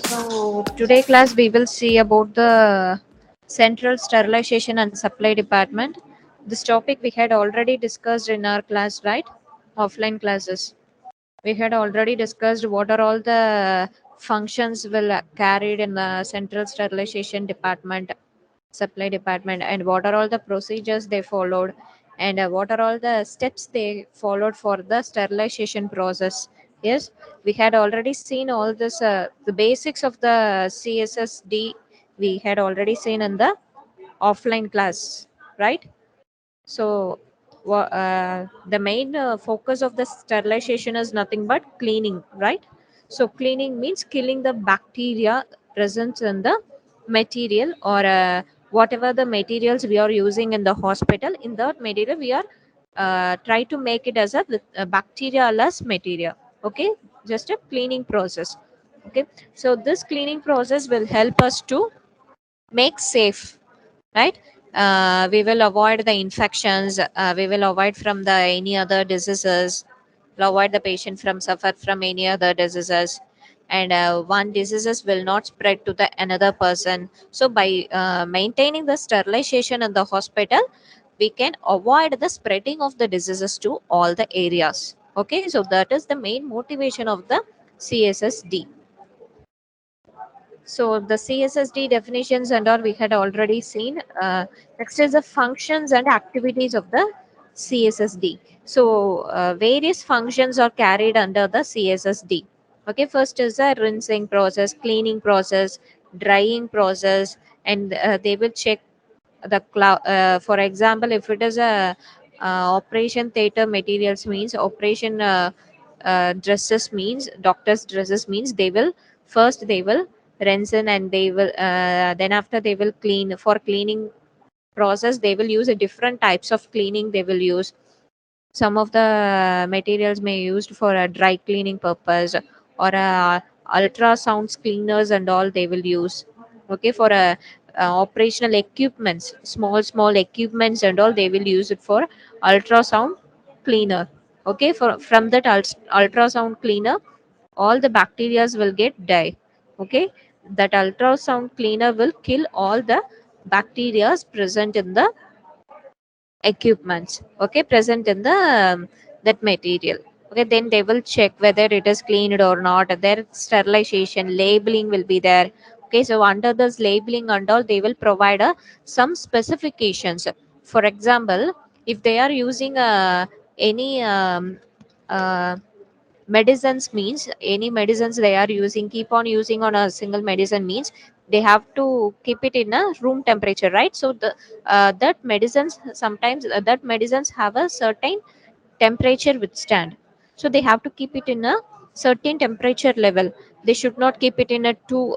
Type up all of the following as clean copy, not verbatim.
So today class we will see about the central sterilization and supply department. This topic we had already discussed in our class, right? Offline classes. We had already discussed what are all the functions will carried in the central sterilization department, supply department, and what are all the procedures they followed, and what are all the steps they followed for the sterilization process. Yes, we had already seen all this, the basics of the CSSD we had already seen in the offline class, right? So, the main focus of the sterilization is nothing but cleaning, right? So, cleaning means killing the bacteria present in the material, or whatever the materials we are using in the hospital. In that material, we are try to make it as a bacteria-less material. Okay, just a cleaning process. Okay, so this cleaning process will help us to make safe, right? We will avoid the infections, we will avoid from the any other diseases, will avoid the patient from suffer from any other diseases, and one diseases will not spread to the another person. So by maintaining the sterilization in the hospital, we can avoid the spreading of the diseases to all the areas. Okay, so that is the main motivation of the CSSD. So the CSSD definitions and all we had already seen. Next is the functions and activities of the CSSD. So various functions are carried under the CSSD. Okay, first is the rinsing process, cleaning process, drying process, and they will check the cloud. For example, if it is a operation theater materials means operation dresses means doctors dresses means they will rinse in, and they will then after they will clean. For cleaning process they will use a different types of cleaning they will use. Some of the materials may used for a dry cleaning purpose, or a ultrasound cleaners and all they will use. Okay, for a operational equipments, small equipments and all they will use it for ultrasound cleaner. Okay, for from that ultrasound cleaner all the bacterias will get die. Okay, that ultrasound cleaner will kill all the bacterias present in the equipments, okay, present in the that material. Okay, then they will check whether it is cleaned or not. Their sterilization labeling will be there. Okay, so under this labeling and all they will provide some specifications. For example, if they are using any uh, medicines means, any medicines they are using, keep on using on a single medicine means they have to keep it in a room temperature, right? So the that medicines sometimes that medicines have a certain temperature withstand. So they have to keep it in a certain temperature level. They should not keep it in a too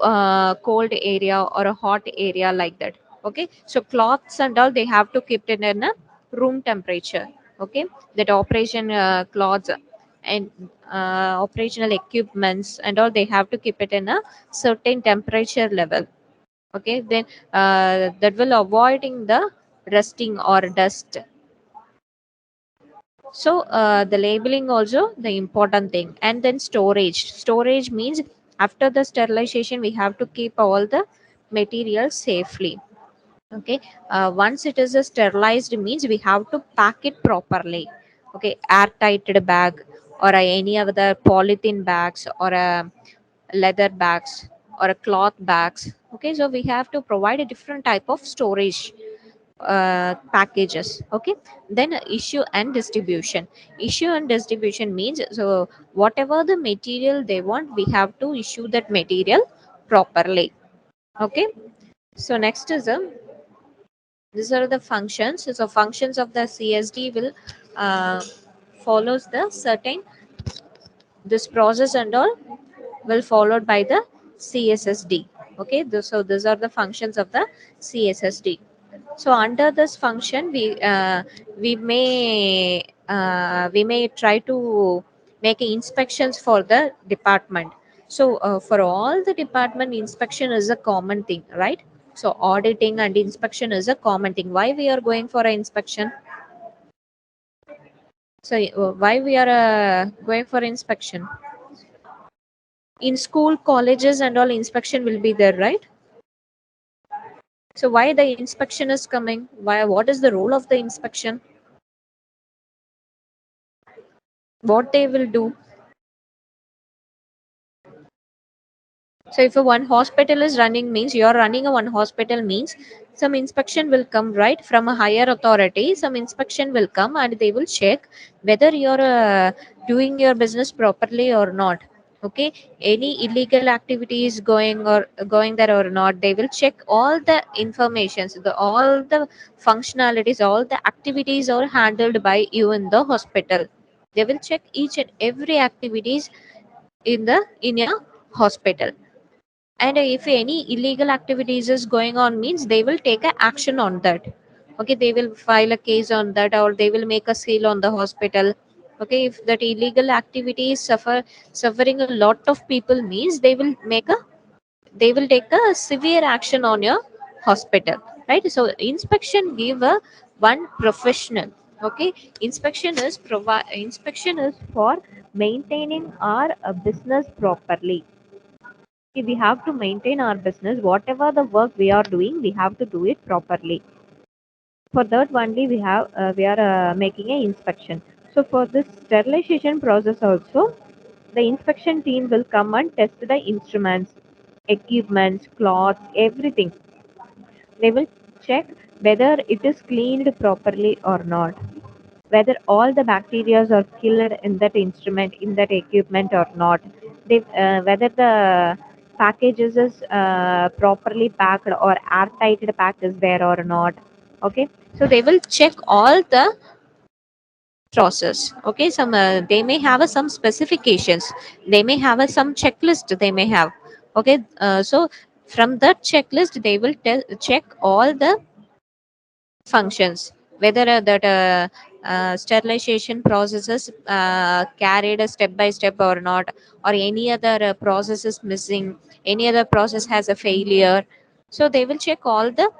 cold area or a hot area like that. Okay, so cloths and all they have to keep it in a room temperature. Okay, that operation cloths and operational equipments and all they have to keep it in a certain temperature level. Okay, then that will avoiding the rusting or dust. So the labeling also the important thing, and then storage means after the sterilization we have to keep all the materials safely. Okay, once it is sterilized means we have to pack it properly. Okay, airtight bag, or any other polythene bags, or a leather bags, or a cloth bags. Okay, so we have to provide a different type of storage packages. Okay, then issue and distribution means, so whatever the material they want we have to issue that material properly. Okay, so next is these are the functions. So functions of the CSD will uh, follows the certain this process and all will followed by the CSSD. Okay, so these are the functions of the CSSD. So under this function we may try to make inspections for the department. So for all the department inspection is a common thing, right? So auditing and inspection is a common thing. Why we are going for an inspection? So why we are going for inspection? In school, colleges and all, inspection will be there, right? So why the inspection is coming? Why? What is the role of the inspection? What they will do? So if a one hospital is running means you're running a one hospital means some inspection will come, right, from a higher authority. Some inspection will come and they will check whether you're doing your business properly or not. Okay, any illegal activities going there or not, they will check all the informations, the all the functionalities, all the activities are handled by you in the hospital. They will check each and every activities in a hospital. And if any illegal activities is going on means they will take a action on that. Okay, they will file a case on that, or they will make a seal on the hospital. Okay, if that illegal activity is suffering a lot of people means they will take a severe action on your hospital, right? So inspection give a one professional. Okay, inspection is for maintaining our business properly. We have to maintain our business. Whatever the work we are doing, we have to do it properly. For that only we are making a inspection. So for this sterilization process also, the inspection team will come and test the instruments, equipments, cloths, everything. They will check whether it is cleaned properly or not, whether all the bacteria are killed in that instrument, in that equipment or not. Whether the packages is properly packed or airtight pack is there or not. Okay, so they will check all the process. Okay, some they may have some specifications, they may have some checklist they may have. Okay, so from that checklist they will check all the functions, whether that sterilization processes carried a step by step or not, or any other process is missing, any other process has a failure. So they will check all the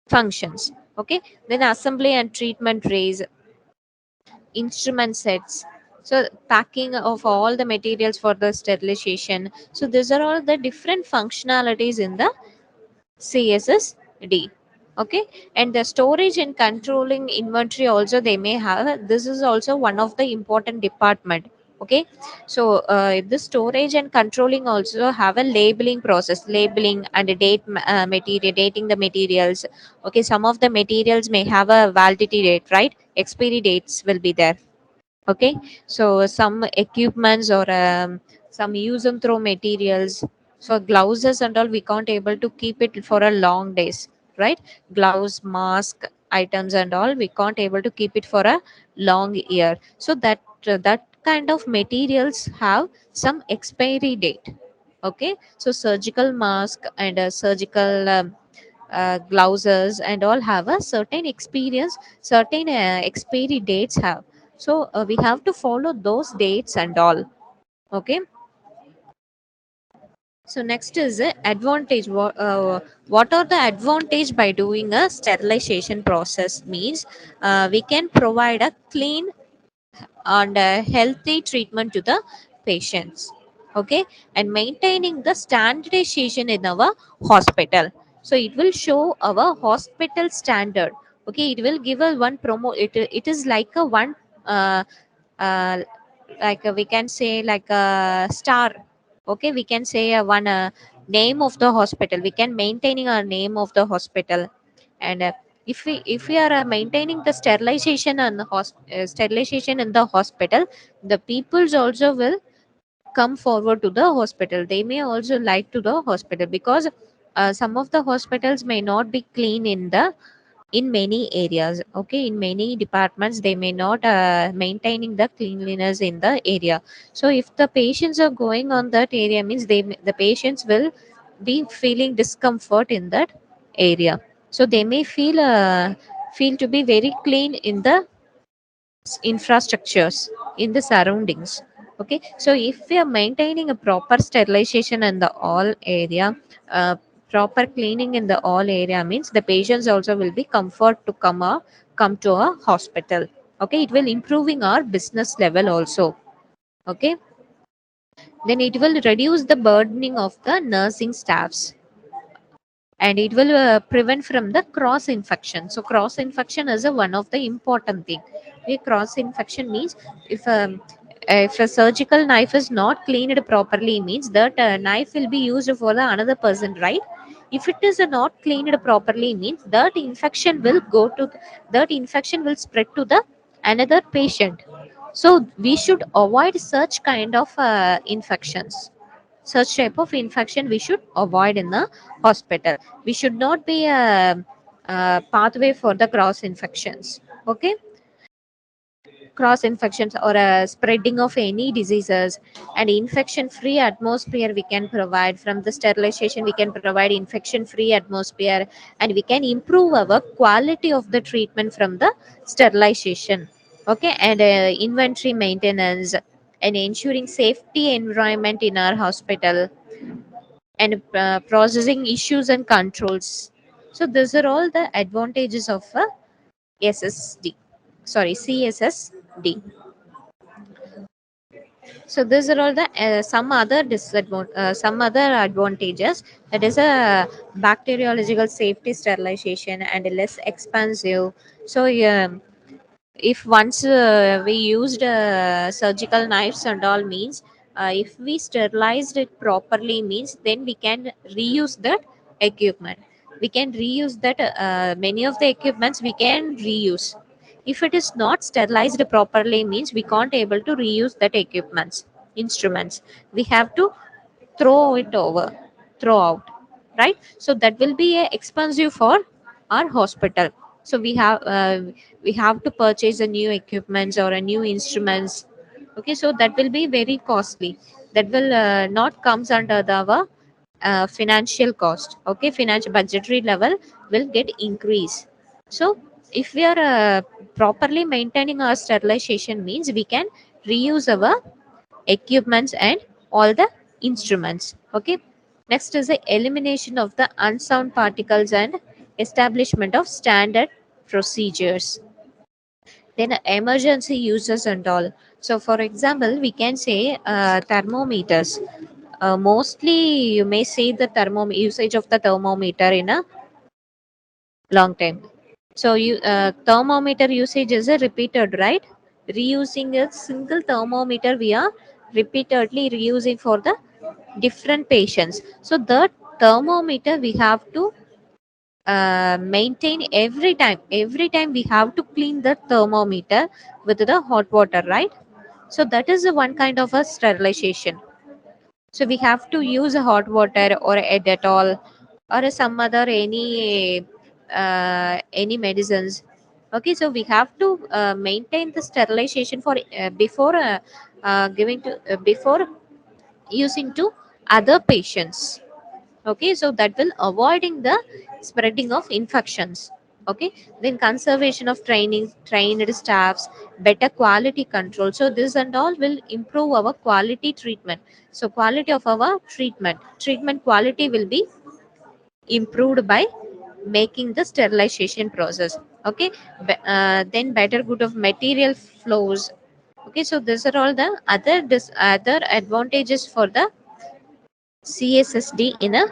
functions. Okay, then assembly and treatment trays, instrument sets, so packing of all the materials for the sterilization. So these are all the different functionalities in the CSSD. Okay, and the storage and controlling inventory also they may have. This is also one of the important department. Okay, so the storage and controlling also have a labeling process, labeling and a material, dating the materials. Okay, some of the materials may have a validity date, right? Expiry dates will be there. Okay, so some equipments or some use and throw materials. So gloves and all we can't able to keep it for a long days, right? Gloves, mask items and all we can't able to keep it for a long year. So that kind of materials have some expiry date. Okay, so surgical mask and surgical gloves and all have a certain experience, certain expiry dates have. So we have to follow those dates and all. Okay, so next is advantage. What are the advantage by doing a sterilization process means we can provide a clean and healthy treatment to the patients. Okay, and maintaining the standardization in our hospital. So it will show our hospital standard. Okay, it will give us one it is like a one uh, uh, we can say like a star. Okay, we can say one name of the hospital, we can maintaining our name of the hospital. And if we are maintaining the sterilization and the sterilization in the hospital, the peoples also will come forward to the hospital, they may also like to the hospital, because some of the hospitals may not be clean in many areas. Okay, in many departments they may not maintaining the cleanliness in the area. So if the patients are going on that area means the patients will be feeling discomfort in that area. So they may feel to be very clean in the infrastructures, in the surroundings. Okay, so if we are maintaining a proper sterilization in the all area, proper cleaning in the all area means the patients also will be comfort to come to a hospital. Okay, it will improving our business level also. Okay, Then it will reduce the burdening of the nursing staffs, and it will prevent from the cross infection. So cross infection is one of the important thing. A cross infection means if a surgical knife is not cleaned properly, means that knife will be used for the another person, right? If it is not cleaned properly, means that infection will go to that infection will spread to the another patient. So we should avoid such kind of infections. Such type of infection we should avoid in the hospital. We should not be a pathway for the cross infections. Okay, cross infections or a spreading of any diseases. And infection free atmosphere we can provide from the sterilization. We can provide infection free atmosphere, and we can improve our quality of the treatment from the sterilization. Okay, and inventory maintenance, and ensuring safety environment in our hospital, and processing issues and controls. So these are all the advantages of a SSD. Sorry, CSSD. So these are all the some other advantages. That is a bacteriological safety sterilization and less expensive. So if once we used surgical knives and all, means if we sterilized it properly, means then we can reuse that equipment. We can reuse that many of the equipments we can reuse. If it is not sterilized properly, means we can't able to reuse that equipments, instruments. We have to throw it over, throw out, right? So that will be expensive for our hospital. So we have to purchase a new equipments or a new instruments. Okay, so that will be very costly. That will not comes under the our financial cost. Okay, financial budgetary level will get increase. So if we are properly maintaining our sterilization, means we can reuse our equipments and all the instruments. Okay, next is the elimination of the unsound particles and establishment of standard procedures. Then emergency uses and all. So for example, we can say thermometers. Mostly you may see the usage of the thermometer in a long time. So you thermometer usage is a repeated, right? Reusing a single thermometer, we are repeatedly reusing for the different patients. So the thermometer we have to maintain every time. Every time we have to clean the thermometer with the hot water, right? So that is the one kind of a sterilization. So we have to use a hot water or a Dettol or some other any medicines. Okay, so we have to maintain the sterilization for before giving to before using to other patients. Okay, so that will avoiding the spreading of infections. Okay, then conservation of trained staffs, better quality control. So this and all will improve our quality treatment. So quality of our treatment quality will be improved by making the sterilization process. Okay, then better good of material flows. Okay, so these are all the other advantages for the CSSD in a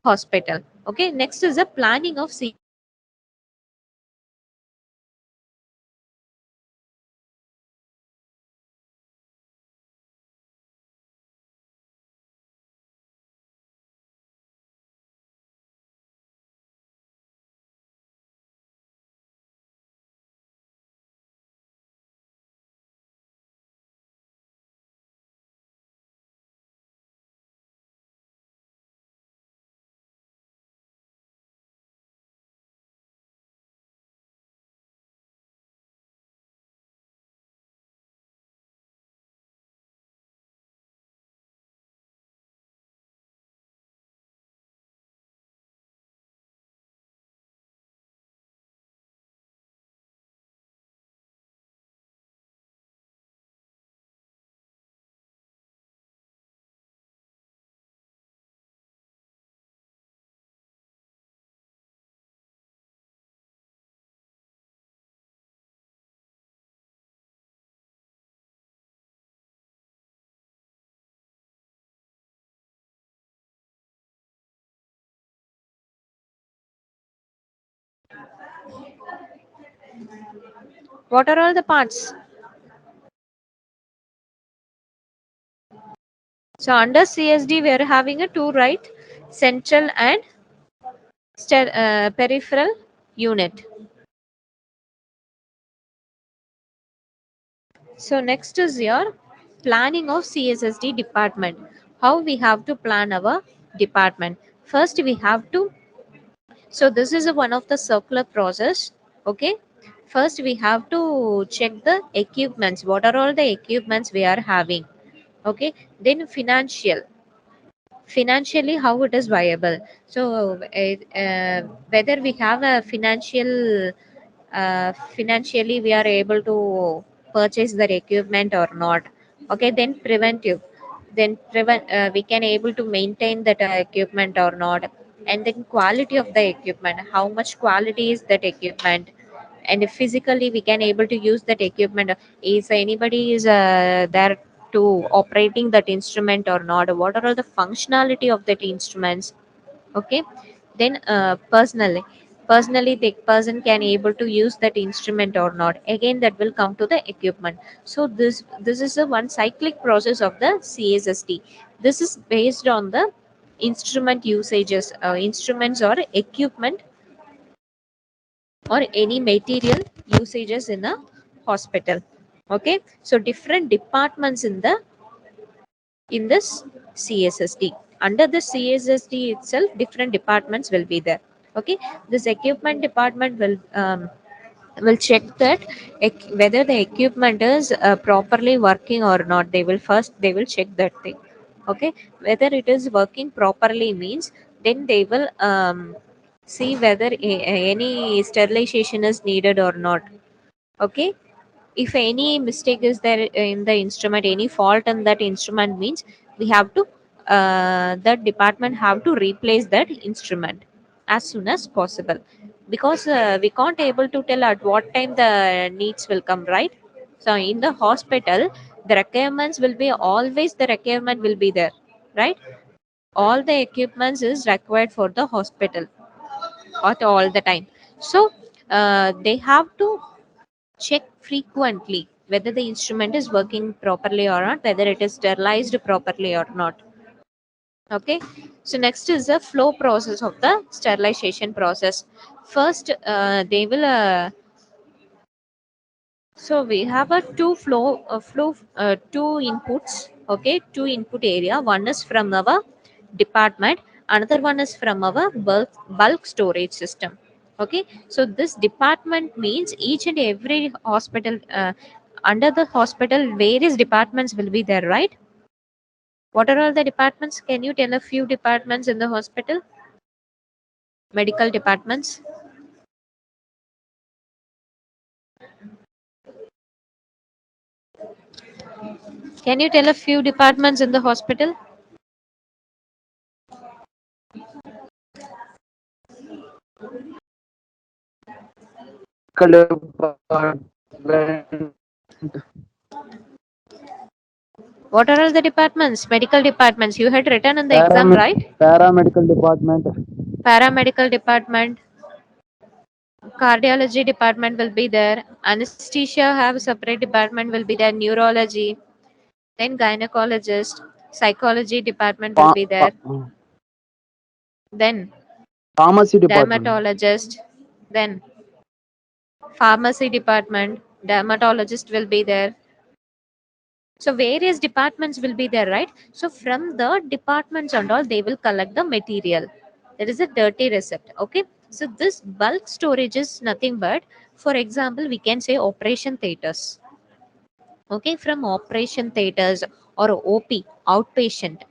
hospital. Okay, next is the planning of What are all the parts? So under CSD, we are having a two, right? Central and peripheral unit. So next is your planning of CSSD department. How we have to plan our department. First we have to, so this is a one of the circular process. Okay. First we have to check the equipments. What are all the equipments we are having? Okay. Then financially how it is viable. So whether we have a financially we are able to purchase that equipment or not. Okay, then preventive, then prevent we can able to maintain that equipment or not. And then quality of the equipment, how much quality is that equipment. And if physically we can able to use that equipment, is anybody is there to operating that instrument or not, what are all the functionality of that instruments. Okay, then personally the person can able to use that instrument or not, again that will come to the equipment. So this is a one cyclic process of the CSSD. This is based on the instrument usages, instruments or equipment or any material usages in a hospital. Okay, so different departments in this CSSD. Under the CSSD itself, different departments will be there. Okay, this equipment department will check that whether the equipment is properly working or not. They will check that thing. Okay, whether it is working properly means, then they will see whether any sterilization is needed or not. Okay, if any mistake is there in the instrument, any fault in that instrument means, we have to that department have to replace that instrument as soon as possible, because we can't able to tell at what time the needs will come, right? So in the hospital, the requirements will be always, the requirement will be there, right? All the equipments is required for the hospital at all the time. So they have to check frequently whether the instrument is working properly or not, whether it is sterilized properly or not. Okay, so next is the flow process of the sterilization process. First they will so we have a two inputs. Okay, two input area, one is from our department, another one is from our bulk storage system. Okay, so this department means each and every hospital, under the hospital various departments will be there, right? What are all the departments? Can you tell a few departments in the hospital? Medical departments. Can you tell a few departments in the hospital? Department, What are all the departments? Medical departments. You had written in the exam, paramedical, right? paramedical department, Paramedical department, cardiology department will be there. Anesthesia have a separate department will be there. Neurology, then gynecologist, psychology department will ph- be there. Then pharmacy department. dermatologist, then pharmacy department, dermatologist will be there. So various departments will be there, right? So from the departments and all, they will collect the material. That is a dirty receipt. Okay. So this bulk storage is nothing but, for example, we can say operation theaters. Okay, from operation theaters or OP, outpatient.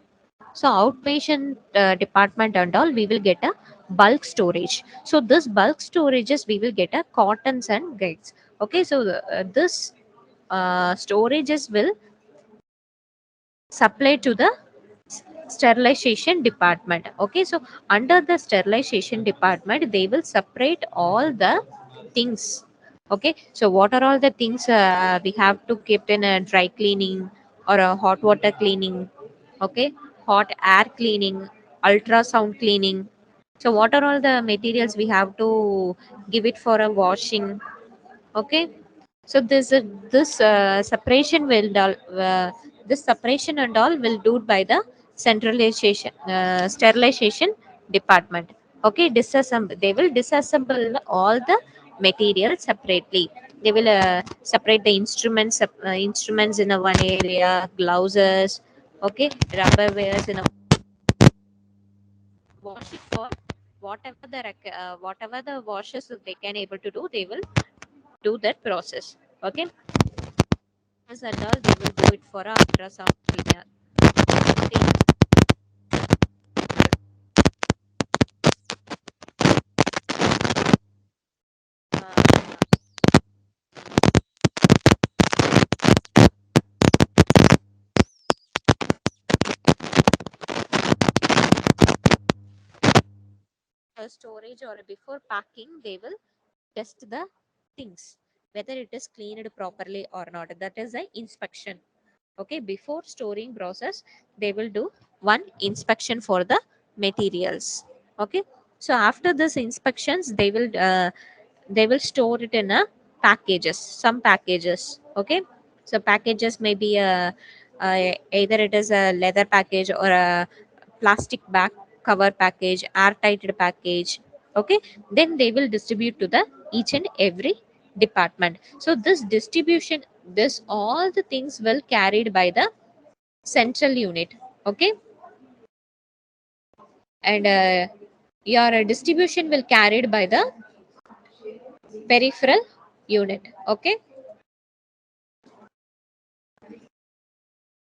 So outpatient department and all, we will get a bulk storage. So this bulk storages, we will get a cottons and guides. Okay, so this storages will supply to the sterilization department. Okay, so under the sterilization department, they will separate all the things. Okay, so what are all the things we have to keep in a dry cleaning or a hot water cleaning? Okay, hot air cleaning, ultrasound cleaning. So what are all the materials we have to give it for a washing? Okay, so this separation will this separation and all will do by the centralization sterilization department. Okay, disassemble, they will disassemble all the materials separately. They will separate the instruments in a one area, gloves, okay, rubber wares in a wash it for whatever the washes that they can able to do, they will do that process. Okay, as and all they will do it for a ultrasound cleaner. Storage or before packing, they will test the things whether it is cleaned properly or not. That is a inspection. Okay, before storing process, they will do one inspection for the materials. Okay, so after this inspections, they will store it in a packages, some packages. Okay, so packages may be either it is a leather package or a plastic bag cover package, airtight package. Okay, then they will distribute to the each and every department. So this distribution, this all the things will carried by the central unit. Okay, and your distribution will carried by the peripheral unit. Okay,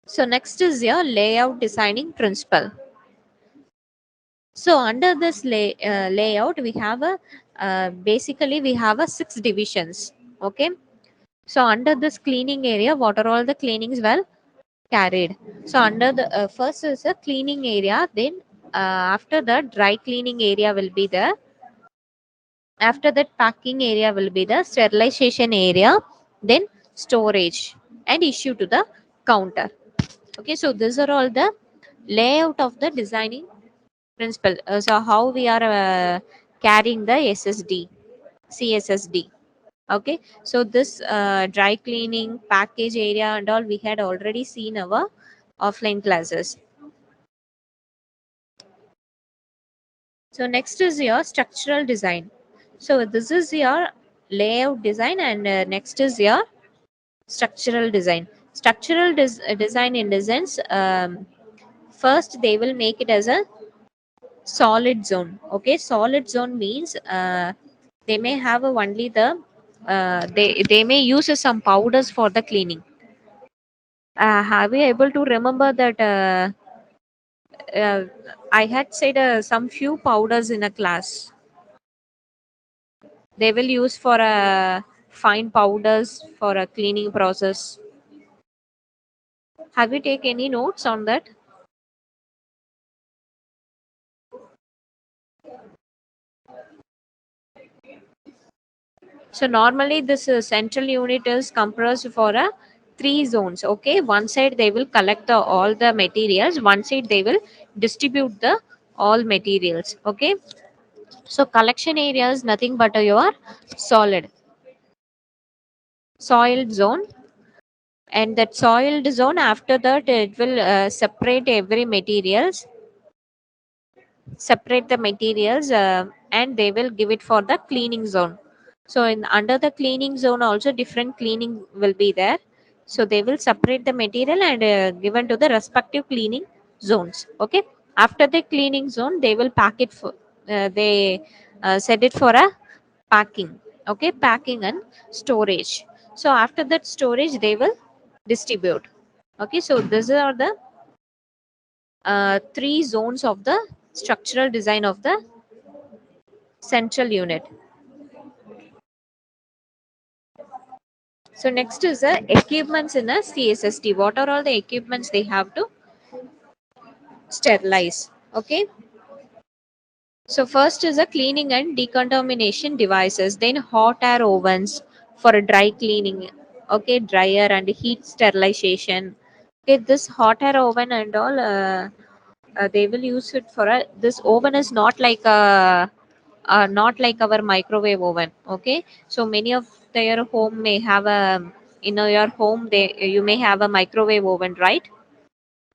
so next is your layout designing principle. So under this layout, we have a basically we have a 6 divisions. Okay, so under this cleaning area, what are all the cleanings well carried? So under the first is a cleaning area, then after that dry cleaning area will be there. After that packing area will be the sterilization area, then storage and issue to the counter. Okay, so these are all the layout of the designing principle. So how we are carrying the SSD, CSSD. Okay, so this dry cleaning, package area and all we had already seen our offline classes. So next is your structural design. So this is your layout design, and next is your structural design. Structural design in the sense, first they will make it as a solid zone. Okay, solid zone means they may have only the they may use some powders for the cleaning. Have you able to remember that uh, I had said some few powders in a class they will use for fine powders for a cleaning process. Have you take any notes on that? So normally this central unit is compressed for a 3 zones. Okay, one side they will collect the all the materials, one side they will distribute the all materials. Okay, so collection area is nothing but your solid soiled zone, and that soiled zone after that it will separate every materials, separate the materials, and they will give it for the cleaning zone. So in under the cleaning zone also different cleaning will be there. So they will separate the material and given to the respective cleaning zones. Okay, after the cleaning zone they will pack it for they set it for a packing. Okay, packing and storage. So after that storage they will distribute. Okay, so these are the 3 zones of the structural design of the central unit. So next is the equipments in a CSSD. What are all the equipments they have to sterilize? Okay. So first is a cleaning and decontamination devices. Then hot air ovens for a dry cleaning. Okay, dryer and heat sterilization. Okay, this hot air oven and all they will use it for a. This oven is not like our microwave oven. Okay, so many of their home may have a, in your home they you may have a microwave oven, right?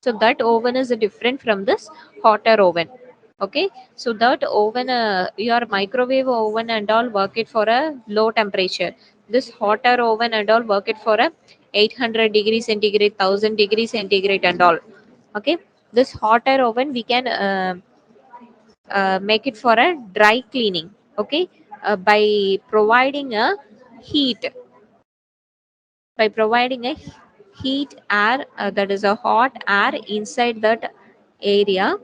So that oven is different from this hotter oven. Okay, so that oven, your microwave oven and all work it for a low temperature. This hotter oven and all work it for a 800 degrees centigrade, 1000 degrees centigrade and all. Okay, this hotter oven we can make it for a dry cleaning. Okay, by providing a heat, by providing a heat air, that is a hot air inside that area,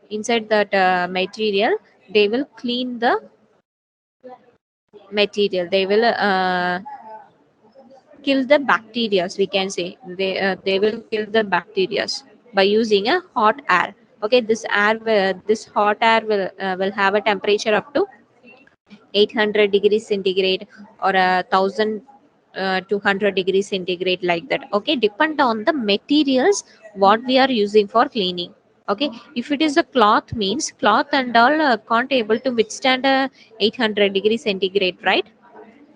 inside that material, they will clean the material, they will kill the bacteria, we can say. They will kill the bacteria by using a hot air. Okay, this air this hot air will have a temperature up to 800 degrees centigrade or a 1200 degrees centigrade, like that. Okay, depend on the materials what we are using for cleaning. Okay, if it is a cloth, means cloth and all can't able to withstand a 800 degrees centigrade, right?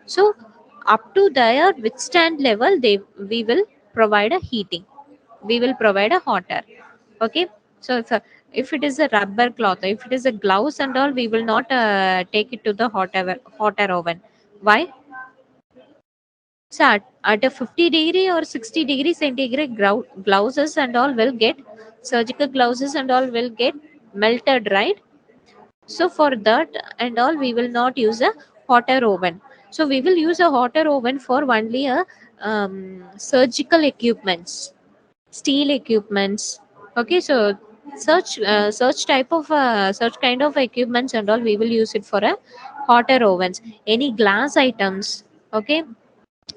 So up to their withstand level, they we will provide a heating, we will provide a hot air. Okay, so if it is a rubber cloth, if it is a gloves and all, we will not take it to the hotter oven. Why? So at a 50 degree or 60 degree centigrade, glouses and all will get, surgical glouses and all will get melted, right? So for that and all, we will not use a hotter oven. So we will use a hotter oven for only a surgical equipments, steel equipments. Okay, so such type of such kind of equipments and all, we will use it for a hotter ovens. Any glass items, okay,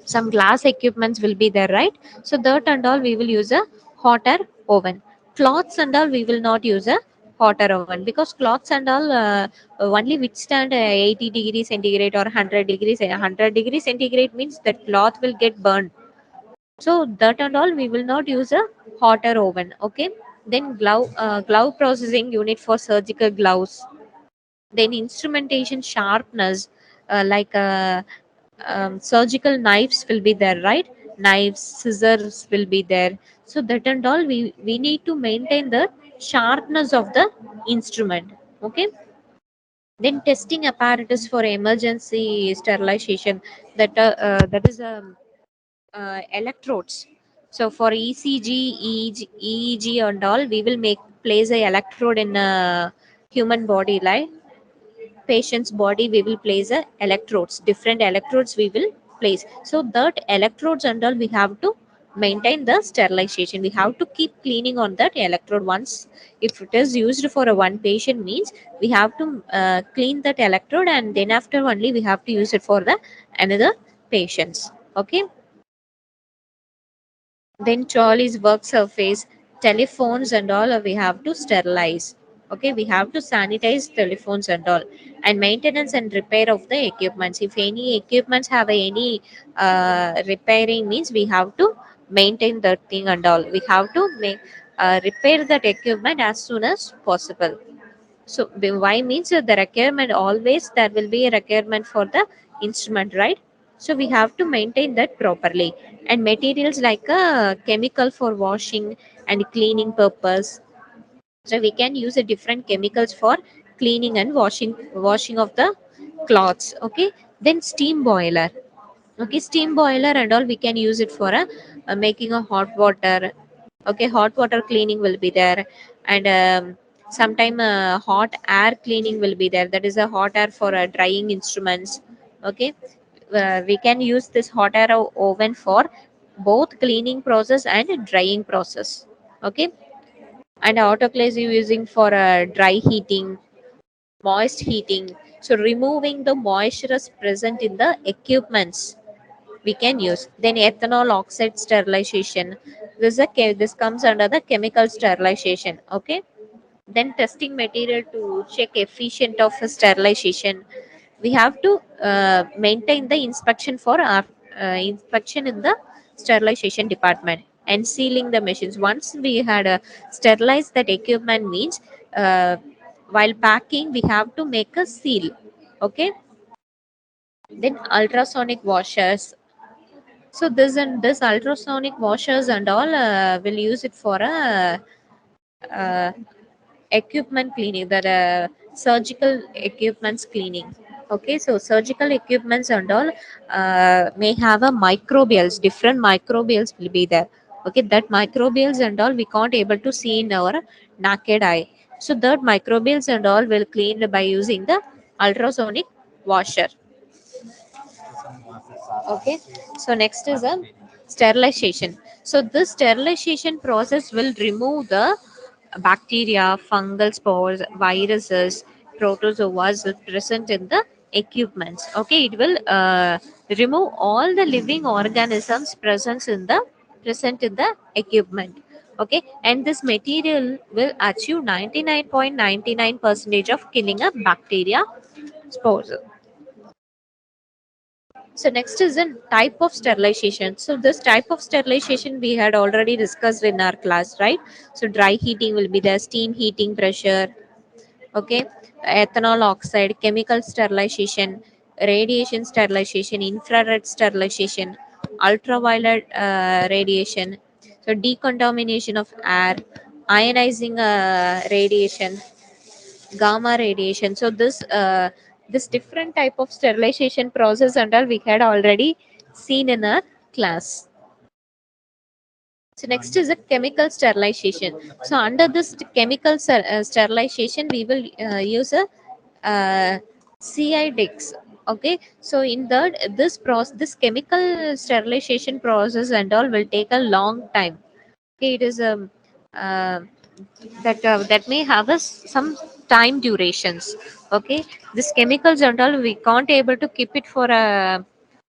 some glass equipments will be there, right? So that and all we will use a hotter oven. Cloths and all we will not use a hotter oven, because cloths and all only withstand 80 degrees centigrade or 100 degrees. 100 degrees centigrade means that cloth will get burned. So that and all we will not use a hotter oven. Okay, then glove processing unit for surgical gloves, then instrumentation sharpness, like surgical knives will be there, right? Knives, scissors will be there. So that and all we need to maintain the sharpness of the instrument. Okay, then testing apparatus for emergency sterilization, that is electrodes. So for ECG, EEG and all, we will make place a electrode in a human body, like patient's body, we will place a electrodes, different electrodes we will place. So that electrodes and all, we have to maintain the sterilization, we have to keep cleaning on that electrode. Once if it is used for a one patient, means we have to clean that electrode, and then after only we have to use it for the another patients. Okay, then Charlie's work surface, telephones and all, we have to sterilize. Okay, we have to sanitize telephones and all, and maintenance and repair of the equipments. If any equipments have any repairing, means we have to maintain that thing and all. We have to make repair that equipment as soon as possible. So why means the requirement, always there will be a requirement for the instrument, right? So we have to maintain that properly. And materials like a chemical for washing and cleaning purpose. So we can use a different chemicals for cleaning and washing of the cloths. Okay. Then steam boiler. Okay, steam boiler and all, we can use it for making a hot water. Okay, hot water cleaning will be there, and sometime hot air cleaning will be there, that is a hot air for drying instruments. Okay, we can use this hot air oven for both cleaning process and drying process. Okay, and autoclave you using for dry heating, moist heating, so removing the moistures present in the equipments we can use. Then ethanol oxide sterilization, this comes under the chemical sterilization. Okay, then testing material to check efficient of sterilization, we have to maintain the inspection for our inspection in the sterilization department, and sealing the machines. Once we had sterilized that equipment, means uh, while packing we have to make a seal. Okay, Then ultrasonic washers. So this ultrasonic washers and all will use it for a uh, equipment cleaning, that surgical equipments cleaning. Okay, so surgical equipments and all may have a microbials, different microbials will be there. Okay, that microbials and all we can't able to see in our naked eye. So that microbials and all will clean by using the ultrasonic washer. Okay, so next is a sterilization. So this sterilization process will remove the bacteria, fungal spores, viruses, protozoas present in the equipments. Okay, it will remove all the living organisms present in the equipment. Okay, and this material will achieve 99.99 percentage of killing a bacteria spores. So next is a type of sterilization. So this type of sterilization we had already discussed in our class, right? So dry heating will be there, steam heating, pressure, okay, ethanol oxide, chemical sterilization, radiation sterilization, infrared sterilization, ultraviolet radiation, so decontamination of air, ionizing radiation, gamma radiation. So this different type of sterilization process and all we had already seen in our class. So next is a chemical sterilization. So under this sterilization, we will use a CIDIX. Okay, so in this chemical sterilization process and all will take a long time. Okay, it is uh, that may have some time durations. Okay, this chemicals and all we can't able to keep it for a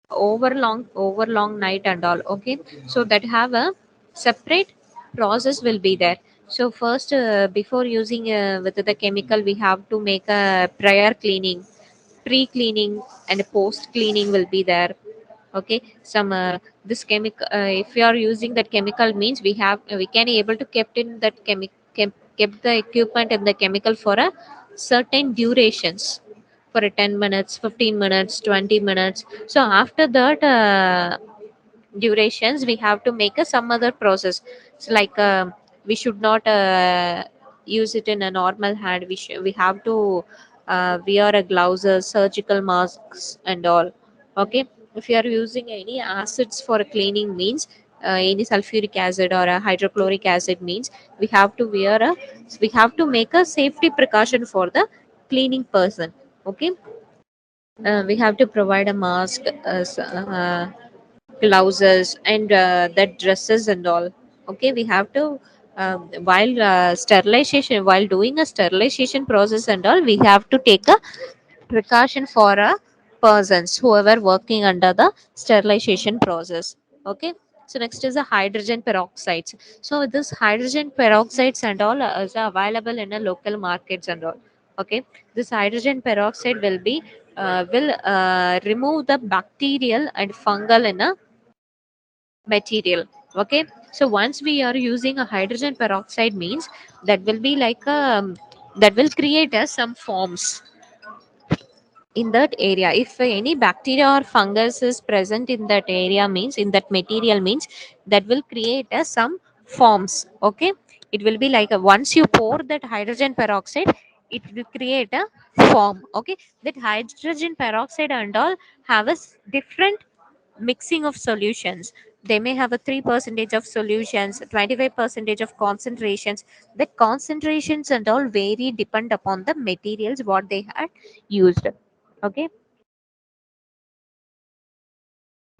over long night and all. Okay, so that have a separate process will be there. So first before using with the chemical we have to make a prior cleaning, pre-cleaning and post cleaning will be there. Okay, some this chemical if you are using that chemical means we can able to kept in that kept the equipment and the chemical for a certain durations, for a 10 minutes, 15 minutes, 20 minutes. So after that durations we have to make a some other process. So like we should not use it in a normal hand. We have to wear a gloves, surgical masks and all. Okay, if you are using any acids for cleaning means any sulfuric acid or a hydrochloric acid means we have to make a safety precaution for the cleaning person. Okay, we have to provide a mask, blouses and the dresses and all. Okay, we have to while doing a sterilization process and all we have to take a precaution for a persons whoever working under the sterilization process. Okay, so next is the hydrogen peroxides. So this hydrogen peroxides and all is available in a local markets and all. Okay, this hydrogen peroxide will remove the bacterial and fungal in a material. Okay, so once we are using a hydrogen peroxide means that will be like that will create some forms in that area. If any bacteria or fungus is present in that area means in that material means that will create some forms. Okay, it will be like once you pour that hydrogen peroxide it will create a form. Okay, that hydrogen peroxide and all have different mixing of solutions. They may have a 3% of solutions, 25% of concentrations. The concentrations and all vary depend upon the materials what they had used. Okay,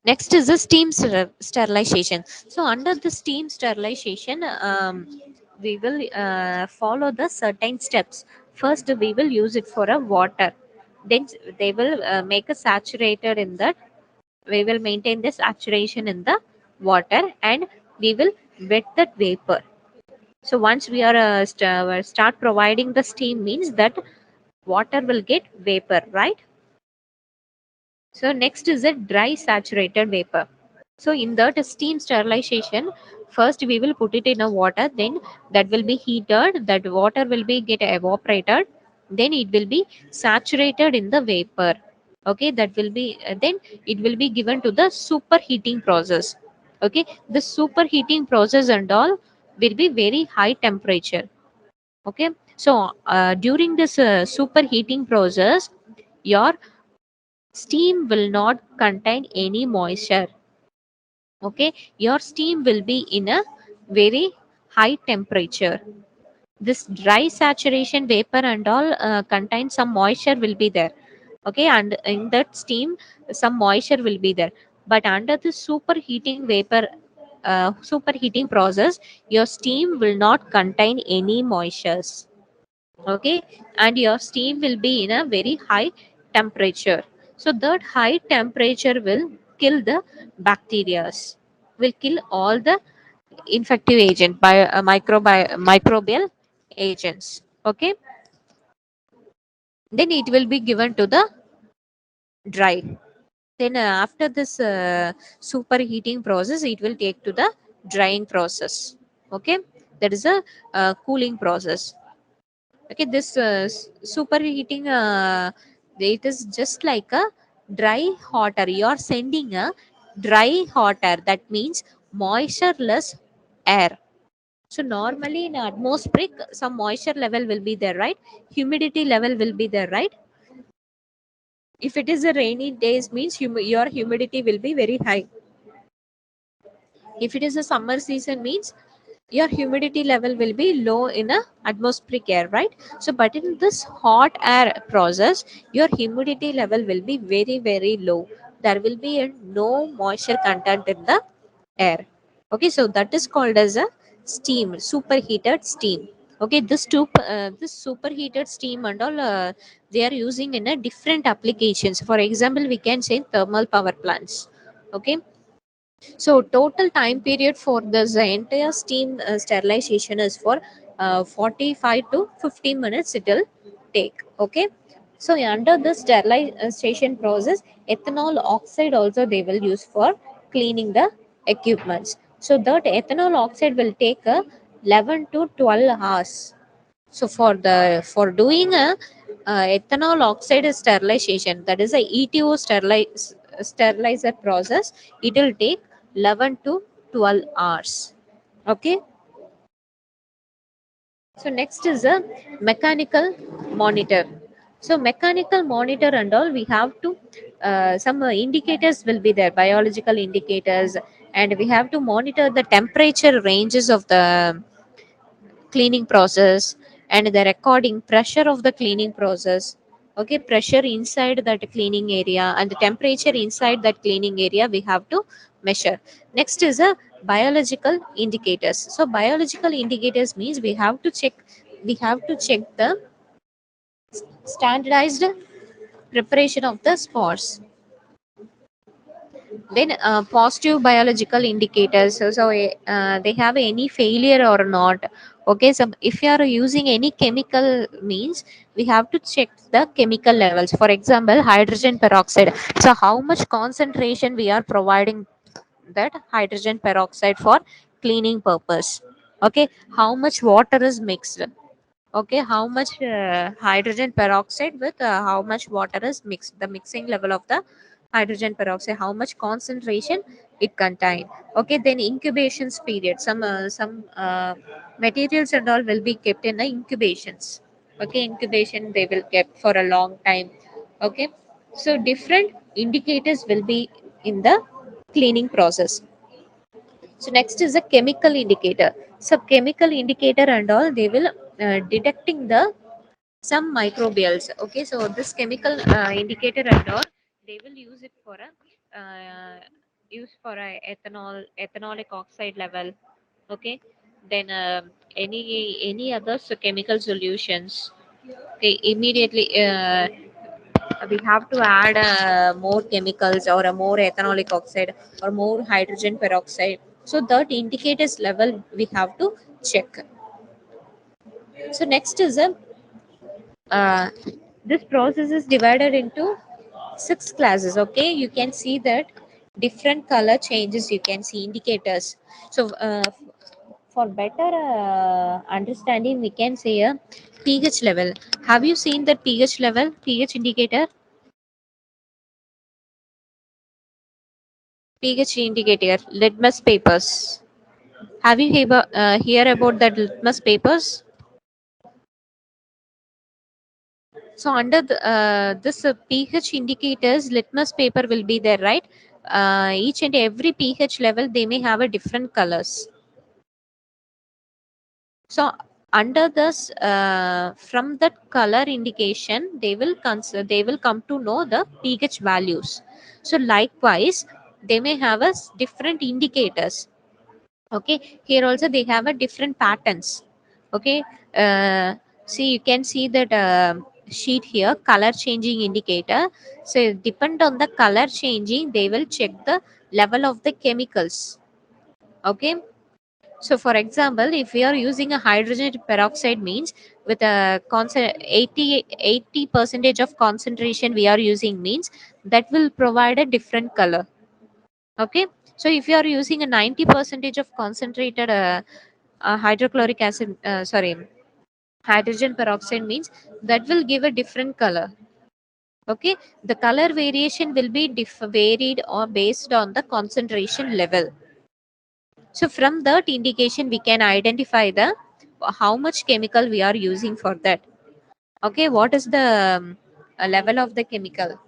next is the sterilization. So under the steam sterilization we will follow the certain steps. First we will use it for a water, then they will make a saturated in that, we will maintain this saturation in the water and we will wet that vapor. So once we are start providing the steam means that water will get vapor, right? So next is a dry saturated vapor. So in that steam sterilization, first we will put it in a water, then that will be heated, that water will be get evaporated, then it will be saturated in the vapor. Okay, that will be then it will be given to the superheating process. Okay, the superheating process and all will be very high temperature. Okay, so during this superheating process, your steam will not contain any moisture. Okay, your steam will be in a very high temperature. This dry saturation vapor and all contain some moisture will be there. Okay, and in that steam some moisture will be there, but under the superheating vapor superheating process, your steam will not contain any moistures. Okay, and your steam will be in a very high temperature. So that high temperature will kill the bacteria, will kill all the infective agent by microbial agents. Okay, then it will be given to the dry. Then after this superheating process, it will take to the drying process. Okay, that is a cooling process. Okay, this superheating it is just like a dry hot air. You are sending a dry hot air, that means moistureless air. So normally in atmospheric some moisture level will be there, right? Humidity level will be there, right? If it is a rainy days means your humidity will be very high. If it is a summer season means your humidity level will be low in a atmospheric air, right? So but in this hot air process, your humidity level will be very very low. There will be no moisture content in the air. Okay, so that is called as a steam, superheated steam. Okay, this superheated steam and all they are using in a different applications. For example, we can say thermal power plants. Okay, so total time period for this entire steam sterilization is for 45 to 50 minutes it will take. Okay. So under the sterilization process, ethanol oxide also they will use for cleaning the equipments. So that ethanol oxide will take 11 to 12 hours. So for doing a ethanol oxide sterilization, that is a ETO sterilizer process, it will take 11 to 12 hours. Okay. So next is a mechanical monitor. So mechanical monitor and all we have to some indicators will be there, biological indicators, and we have to monitor the temperature ranges of the cleaning process and the recording pressure of the cleaning process. Okay, pressure inside that cleaning area and the temperature inside that cleaning area we have to measure. Next is a biological indicators. So biological indicators means we have to check the standardized preparation of the spores. Then positive biological indicators, they have any failure or not. Okay, so if you are using any chemical means, we have to check the chemical levels. For example, hydrogen peroxide, so how much concentration we are providing that hydrogen peroxide for cleaning purpose. Okay, how much water is mixed. Okay, how much hydrogen peroxide with how much water is mixed, the mixing level of the hydrogen peroxide, how much concentration it contain. Okay, then incubation period, some materials and all will be kept in the incubations. Okay, incubation they will kept for a long time. Okay, so different indicators will be in the cleaning process. So next is a chemical indicator. So chemical indicator and all they will detecting the some microbials. Okay, so this chemical indicator and all they will use it for a ethanolic oxide level. Okay, then any other chemical solutions. Okay, immediately we have to add more chemicals or a more ethanolic oxide or more hydrogen peroxide. So that indicators level we have to check. So next is a uh, this process is divided into 6 classes. Okay, you can see that different color changes, you can see indicators. So for better understanding, we can say a pH level. Have you seen that pH level, pH indicator? pH indicator, litmus papers. Have you hear about that litmus papers? So under this pH indicators, litmus paper will be there, right? Each and every pH level, they may have a different colors. So under this, from that color indication, they will come to know the pH values. So likewise, they may have a different indicators. Okay, here also they have a different patterns. Okay, see, you can see that sheet here, color changing indicator. So depend on the color changing, they will check the level of the chemicals. Okay, so for example, if we are using a hydrogen peroxide, means with a 80 percentage of concentration we are using, means that will provide a different color. Okay, so if you are using a 90 percentage of concentrated hydrochloric acid, sorry, hydrogen peroxide, means that will give a different color. Okay, the color variation will be varied or based on the concentration level. So from that indication, we can identify the how much chemical we are using for that. Okay, what is the level of the chemical?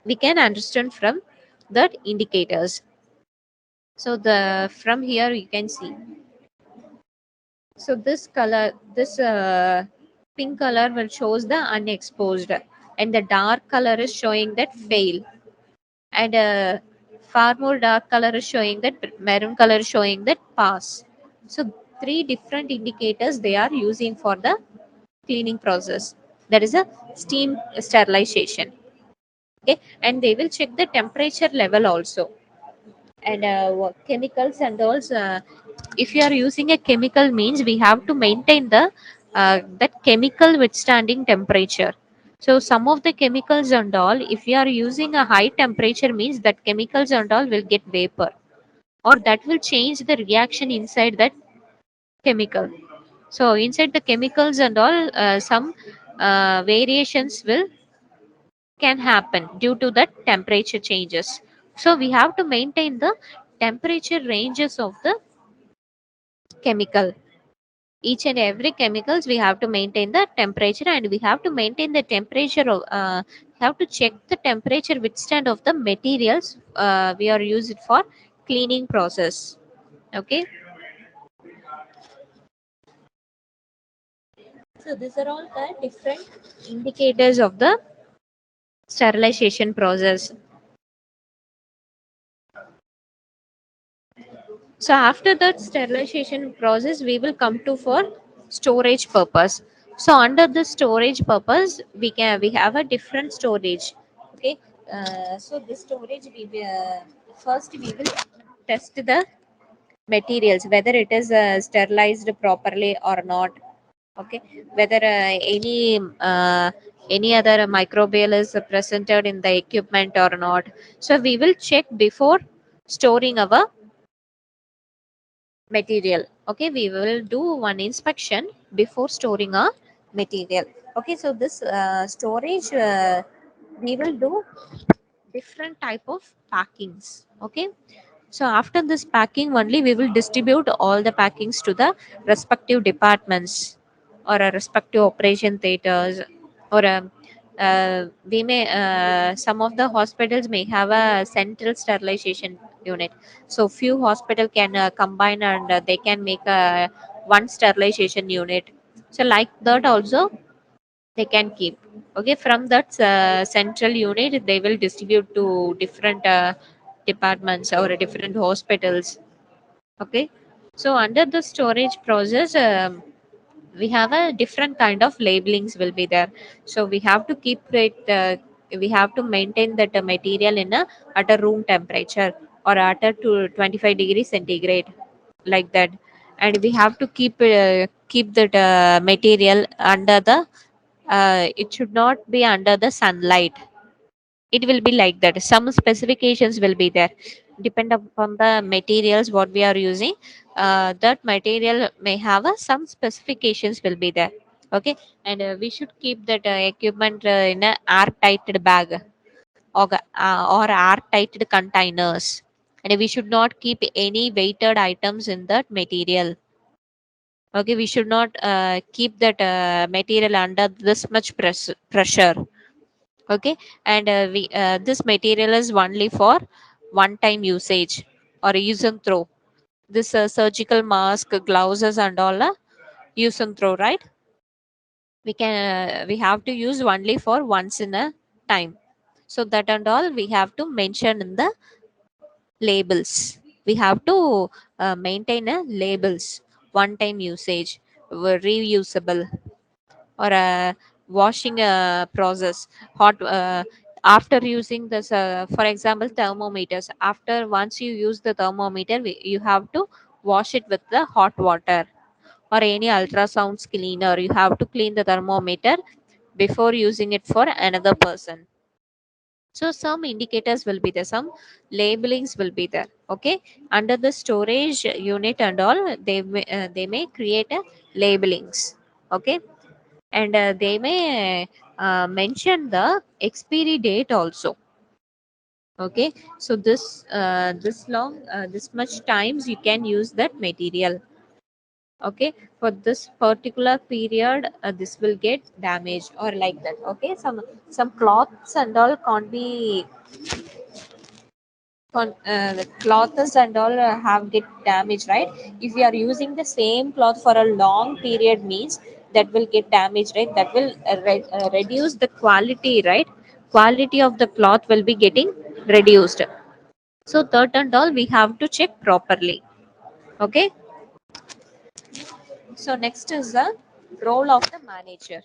We can understand from that indicators. So the from here you can see. So this color, this pink color will shows the unexposed, and the dark color is showing that fail, and far more dark color is showing that maroon color is showing that pass. So three different indicators they are using for the cleaning process. That is a steam sterilization. Okay, and they will check the temperature level also, and chemicals and also. If you are using a chemical, means we have to maintain the that chemical withstanding temperature. So some of the chemicals and all, if you are using a high temperature, means that chemicals and all will get vapor, or that will change the reaction inside that chemical. So inside the chemicals and all, some variations will can happen due to the temperature changes. So we have to maintain the temperature ranges of the chemical. Each and every chemicals we have to maintain the temperature, and we have to maintain the temperature of have to check the temperature withstand of the materials we are used for cleaning process. Okay, so these are all the different indicators of the sterilization process. So after that sterilization process, we will come to for storage purpose. So under the storage purpose, we have a different storage. Okay, so this storage first we will test the materials whether it is sterilized properly or not. Okay, whether any other microbial is presented in the equipment or not. So we will check before storing our material. Okay, we will do one inspection before storing a material. Okay, so this storage, we will do different type of packings. Okay, so after this packing only, we will distribute all the packings to the respective departments, or a respective operation theaters, or we may some of the hospitals may have a central sterilization unit. So few hospital can combine, and they can make a one sterilization unit. So like that also they can keep. Okay, from that central unit they will distribute to different departments or different hospitals. Okay, so under the storage process, we have a different kind of labelings will be there. So we have to keep it, we have to maintain that material in a at a room temperature, or at a to 25 degrees centigrade, like that. And we have to keep that material under the it should not be under the sunlight. It will be like that. Some specifications will be there, depend upon the materials what we are using. That material may have some specifications will be there. Okay, and we should keep that equipment in a air tighted bag, or air tighted containers. and we should not keep any weighted items in that material. Okay, we should not keep that material under this much pressure. Okay, and we this material is only for one time usage or use and throw. This surgical mask, gloves and all use and throw, right? We have to use only for once in a time. So that and all we have to mention in the labels. We have to maintain a labels, one time usage, reusable, or a washing process, hot after using this, for example thermometers, after once you use the thermometer, you have to wash it with the hot water, or any ultrasound cleaner, you have to clean the thermometer before using it for another person. So some indicators will be there, some labelings will be there. Okay, under the storage unit and all, they may create a labelings. Okay, and they may mention the expiry date also. Okay, so this long this much times you can use that material. Okay, for this particular period this will get damaged or like that. Okay, some cloths and all can't be the clothes and all have get damaged, right? If you are using the same cloth for a long period means that will get damaged, right? That will reduce the quality, right? Quality of the cloth will be getting reduced. So that and all we have to check properly. Okay, so next is the role of the manager.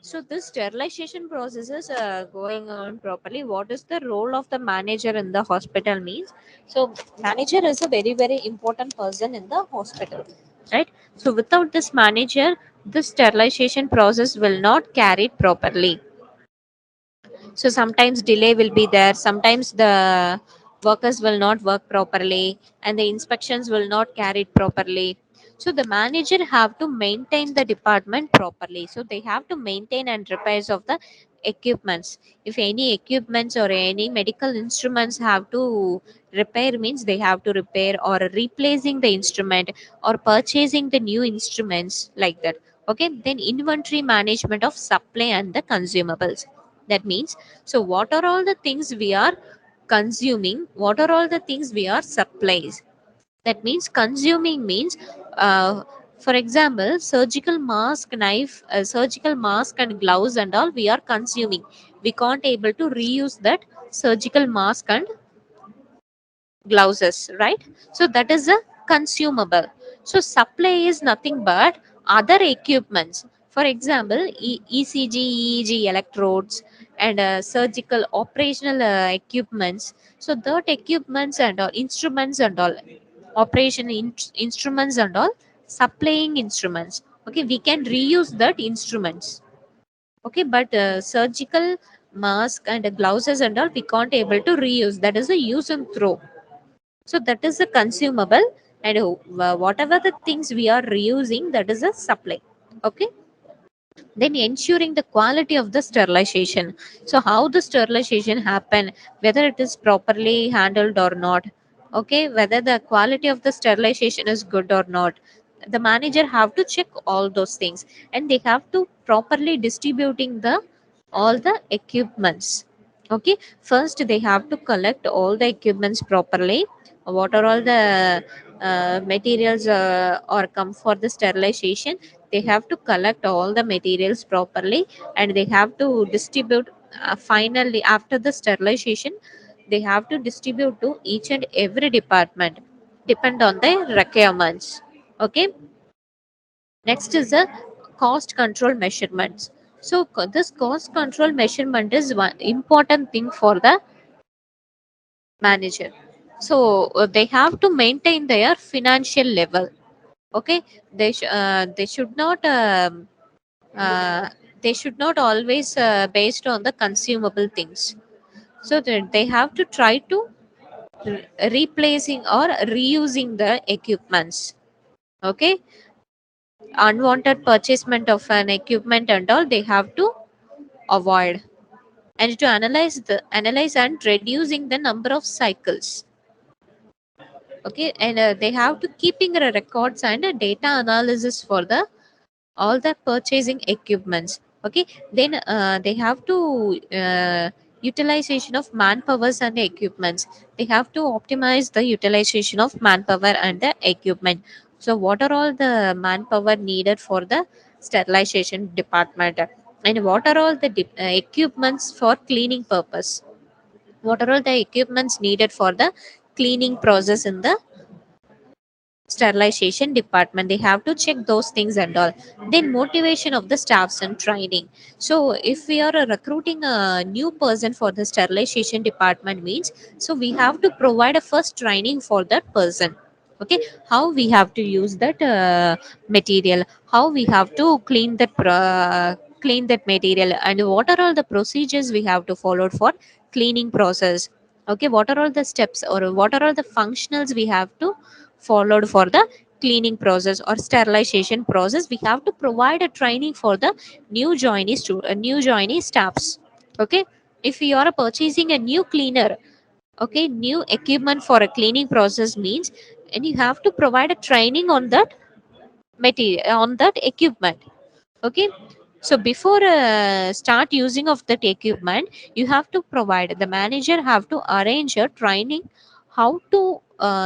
So this sterilization process is going on properly. What is the role of the manager in the hospital means? So manager is a very very important person in the hospital, right? So without this manager, the sterilization process will not carry properly. So sometimes delay will be there, sometimes the workers will not work properly, and the inspections will not carry it properly. So the manager have to maintain the department properly, so they have to maintain and repairs of the equipments. If any equipments or any medical instruments have to repair means, they have to repair, or replacing the instrument, or purchasing the new instruments, like that. Okay, then inventory management of supply and the consumables. That means, so what are all the things we are consuming, what are all the things we are supplies. That means consuming means, uh, for example surgical mask, knife, surgical mask and gloves and all we are consuming. We can't able to reuse that surgical mask and glasses, right? So that is a consumable. So supply is nothing but other equipments. For example ECG, EEG electrodes, and surgical operational equipments. So that equipments and all instruments and all operation instruments and all, supplying instruments. Okay, we can reuse that instruments. Okay, but surgical mask and gloves and all we can't able to reuse, that is a use and throw. So that is a consumable, and whatever the things we are reusing, that is a supply. Okay, then ensuring the quality of the sterilization. So how the sterilization happen, whether it is properly handled or not. Okay, whether the quality of the sterilization is good or not, the manager have to check all those things, and they have to properly distributing the all the equipments. Okay, first they have to collect all the equipments properly. What are all the materials or come for the sterilization, they have to collect all the materials properly, and they have to distribute. Finally after the sterilization, they have to distribute to each and every department, depend on the requirements. Okay, next is the cost control measurements. So this cost control measurement is one important thing for the manager. So they have to maintain their financial level. Okay, they should not uh, they should not always based on the consumable things. So they have to try to replacing or reusing the equipments. Okay, unwanted purchasement of an equipment and all they have to avoid, and to analyze and reducing the number of cycles. Okay, and they have to keeping the records and data analysis for the all the purchasing equipments. Okay, then they have to utilization of manpowers and equipments. They have to optimize the utilization of manpower and the equipment. So what are all the manpower needed for the sterilization department, and what are all the equipments for cleaning purpose, what are all the equipments needed for the cleaning process in the sterilization department. They have to check those things and all. Then motivation of the staffs and training. So if we are recruiting a new person for the sterilization department means, so we have to provide a first training for that person. Okay, how we have to use that material, how we have to clean that material, and what are all the procedures we have to follow for cleaning process. Okay, what are all the steps or what are all the functionals we have to followed for the cleaning process or sterilization process. We have to provide a training for the new joinee staffs. Okay, if you are purchasing a new cleaner, okay, new equipment for a cleaning process means, and you have to provide a training on that material, on that equipment. Okay, so before start using of that equipment, you have to provide, the manager have to arrange a training how to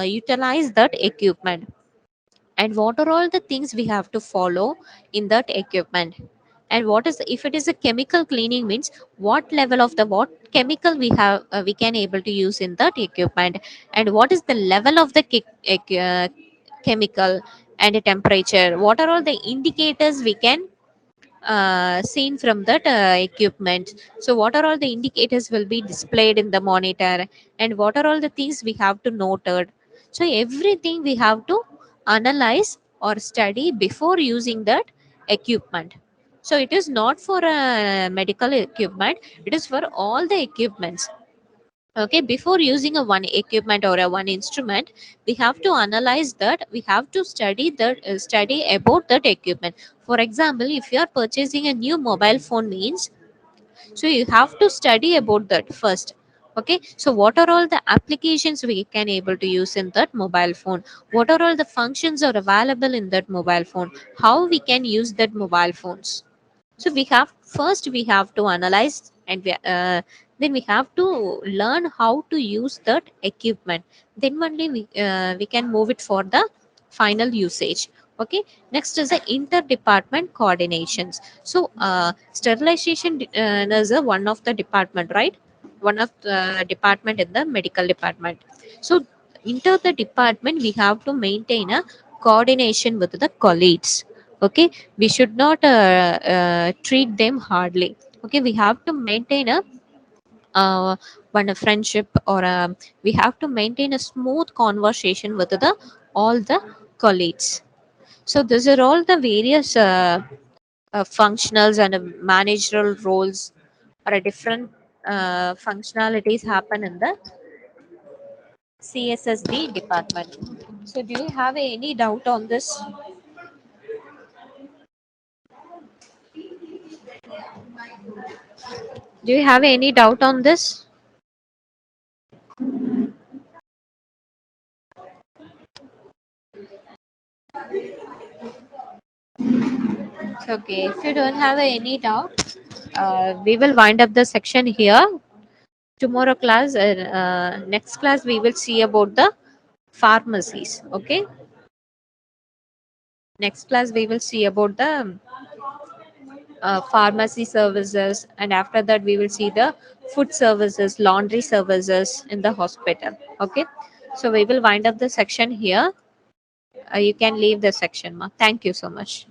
utilize that equipment, and what are all the things we have to follow in that equipment, and what is, if it is a chemical cleaning means, what level of the what chemical we have we can able to use in that equipment, and what is the level of the chemical, and the temperature, what are all the indicators we can seen from that equipment. So what are all the indicators will be displayed in the monitor, and what are all the things we have to noted. So everything we have to analyze or study before using that equipment. So it is not for a medical equipment, it is for all the equipments. Okay, before using a one equipment or a one instrument, we have to analyze that, we have to study that study about that equipment. For example, if you are purchasing a new mobile phone means, so you have to study about that first. Okay, so what are all the applications we can able to use in that mobile phone, what are all the functions are available in that mobile phone, how we can use that mobile phones. So we have, first we have to analyze, and then we have to learn how to use that equipment. Then only we can move it for the final usage. Okay, next is the interdepartment coordinations. So sterilization is one of the department, right? One of the department in the medical department. So inter the department we have to maintain a coordination with the colleagues. Okay, we should not treat them hardly. Okay, we have to maintain a one a friendship, or we have to maintain a smooth conversation with the all the colleagues. So these are all the various functionals and managerial roles, or a different functionalities happen in the CSSD department. So do you have any doubt on this? Do you have any doubt on this? Okay, if you don't have any doubt, we will wind up the section here. Tomorrow class, next class, we will see about the pharmacies. Okay, next class we will see about the pharmacy services, and after that we will see the food services, laundry services in the hospital. Okay, so we will wind up the section here. You can leave the section, ma. Thank you so much.